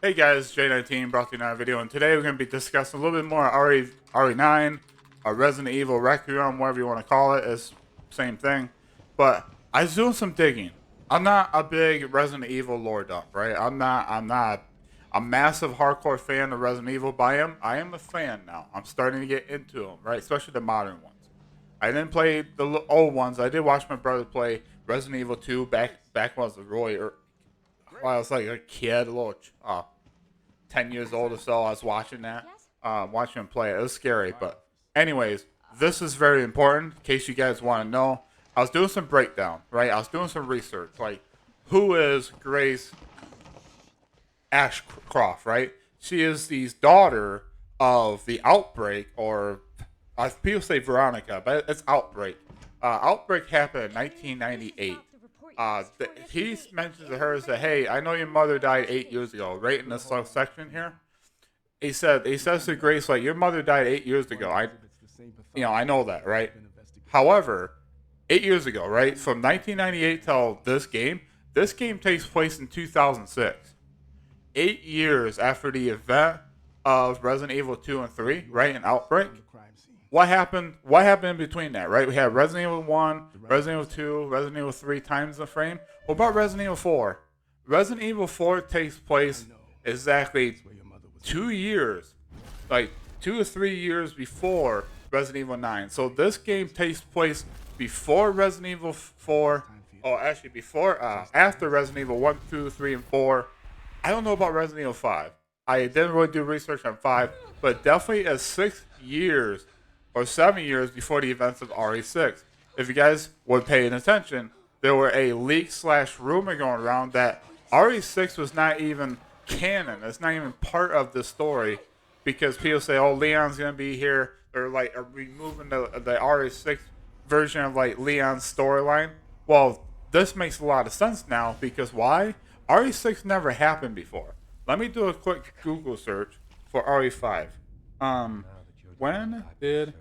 Hey guys, J19 brought to you another video, and today we're going to be discussing a little bit more RE9, Resident Evil Requiem, whatever you want to call it. It's same thing. But I was doing some digging. I'm not a big Resident Evil lore dump, right? I'm not a massive hardcore fan of Resident Evil, but I am a fan now. I'm starting to get into them, right? Especially the modern ones. I didn't play the old ones. I did watch my brother play Resident Evil 2 back when I was a Roy, or while I was like a kid, a little 10 years old or so. I was watching that, watching him play it. It was scary, but anyways, this is very important in case you guys want to know. I was doing some breakdown, right? I was doing some research, like who is Grace Ashcroft, right? She is the daughter of the Outbreak, or people say Veronica, but it's Outbreak. Outbreak happened in 1998. He mentions to her that, hey, I know your mother died 8 years ago, right in this little section here. He says to Grace, like, your mother died 8 years ago. I know that, right? However, 8 years ago, right, from 1998 till this game takes place in 2006. 8 years after the event of Resident Evil 2 and 3, right, in Outbreak. What happened? What happened in between that, right? We had Resident Evil 1, Resident Evil 2, Resident Evil 3 times the frame. What about Resident Evil 4? Resident Evil 4 takes place exactly 2 years, like 2 or 3 years before Resident Evil 9. So this game takes place before Resident Evil 4. Oh, actually, after Resident Evil 1, 2, 3, and 4. I don't know about Resident Evil 5. I didn't really do research on 5, but definitely as 6 years or 7 years before the events of RE6. If you guys were paying attention, there were a leak / rumor going around that RE6 was not even canon. It's not even part of the story because people say, oh, Leon's going to be here. They're like removing the RE6 version of like Leon's storyline. Well, this makes a lot of sense now because why? RE6 never happened before. Let me do a quick Google search for RE5. When did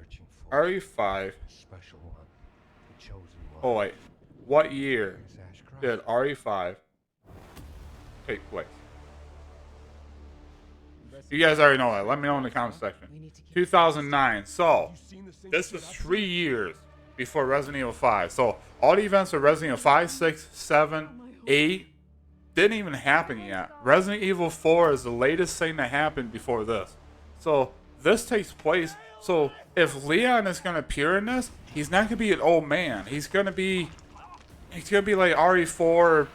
RE5? Oh wait, what year did RE5 take place? You guys already know that. Let me know in the comment section. 2009. So this was 3 years before Resident Evil 5. So all the events of Resident Evil 5, 6, 7, 8 didn't even happen yet. Resident Evil 4 is the latest thing that happened before this. So this takes place. So if Leon is gonna appear in this, he's not gonna be an old man. He's gonna be like RE4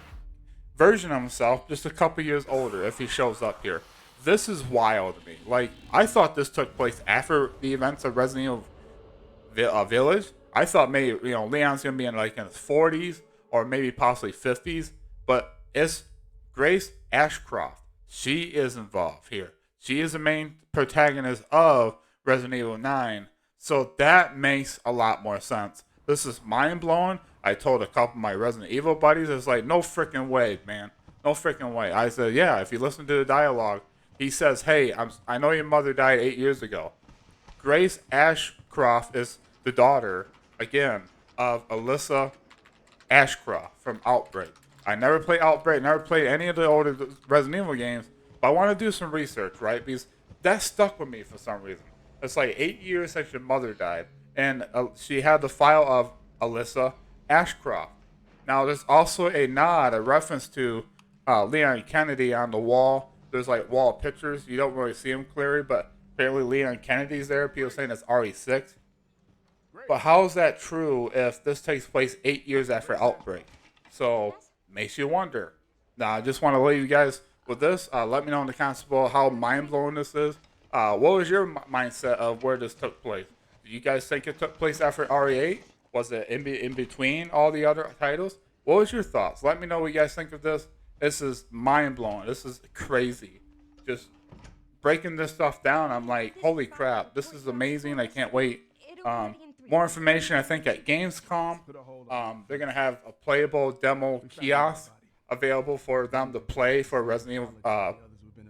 version of himself, just a couple years older if he shows up here. This is wild to me. Like, I thought this took place after the events of Resident Evil Village. I thought maybe Leon's gonna be in his 40s or maybe possibly 50s, but it's Grace Ashcroft. She is involved here. She is the main protagonist of Resident Evil 9. So that makes a lot more sense. This is mind blowing. I told a couple of my Resident Evil buddies, it's like, no freaking way, man. No freaking way. I said, yeah, if you listen to the dialogue, he says, hey, I know your mother died 8 years ago. Grace Ashcroft is the daughter, again, of Alyssa Ashcroft from Outbreak. I never played Outbreak, never played any of the older Resident Evil games, but I want to do some research, right? Because that stuck with me for some reason. It's like 8 years since your mother died, and she had the file of Alyssa Ashcroft. Now, there's also a nod, a reference to Leon Kennedy on the wall. There's like wall pictures. You don't really see him clearly, but apparently Leon Kennedy's there. People saying it's RE6. But how is that true if this takes place 8 years after Outbreak? So, makes you wonder. Now, I just want to leave you guys with this. Let me know in the comments below how mind-blowing this is. What was your mindset of where this took place? Do you guys think it took place after RE8? Was it in between all the other titles? What was your thoughts? Let me know what you guys think of this. This is mind-blowing. This is crazy. Just breaking this stuff down, I'm like, holy crap. This is amazing. I can't wait. More information, I think, at Gamescom. They're going to have a playable demo kiosk available for them to play for Resident Evil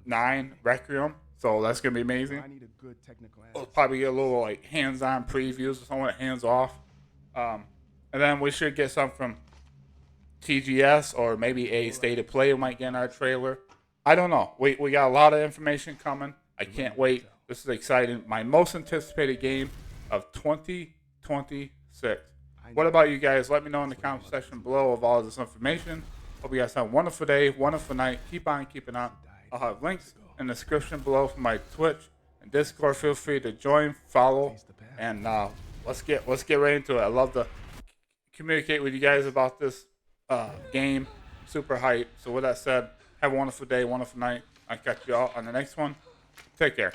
9 Requiem. So that's going to be amazing. We'll probably get a little like hands-on previews or something, hands-off. And then we should get some from TGS or maybe a State of Play. We might get in our trailer. I don't know. We got a lot of information coming. I can't wait. This is exciting. My most anticipated game of 2026. What about you guys? Let me know in the comment section below of all this information. Hope you guys have a wonderful day, wonderful night. Keep on keeping on. I'll have links in the description below for my Twitch and Discord. Feel free to join, follow, and let's get right into it. I love to communicate with you guys about this game. Super hype. So with that said, have a wonderful day, wonderful night. I'll catch you all on the next one. Take care.